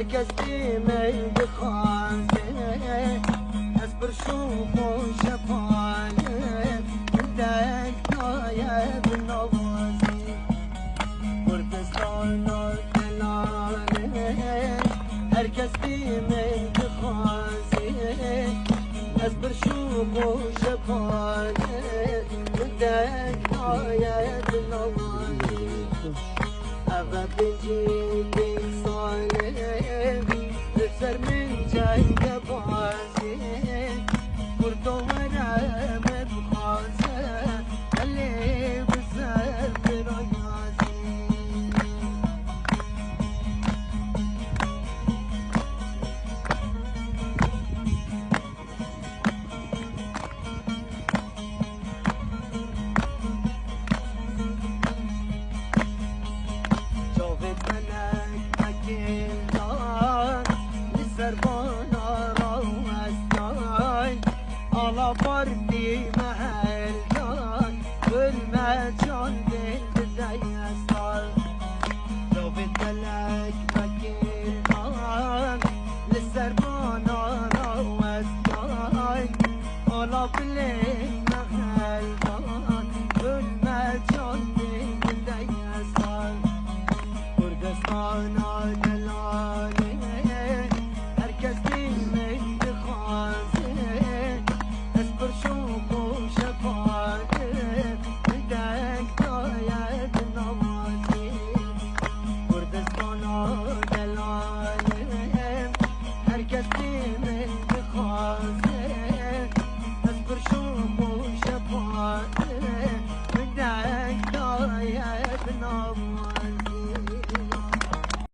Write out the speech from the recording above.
هرکس دیمه بخوانده از برشوق و شفانه دک نایه بنوازی کردستان و دلانه هرکس دیمه بخوانده از برشوق و شفانه دک نایه بنوازی اغا بنجی سر من جاي بوازي برضو وانا مبخازة اللي بزر بريازي شوفت ملك اكيد سربانا روستان على بردي مهلكان كل ما جان دل بدايستان لو بدلك مكينان للسربانا روستان على بلين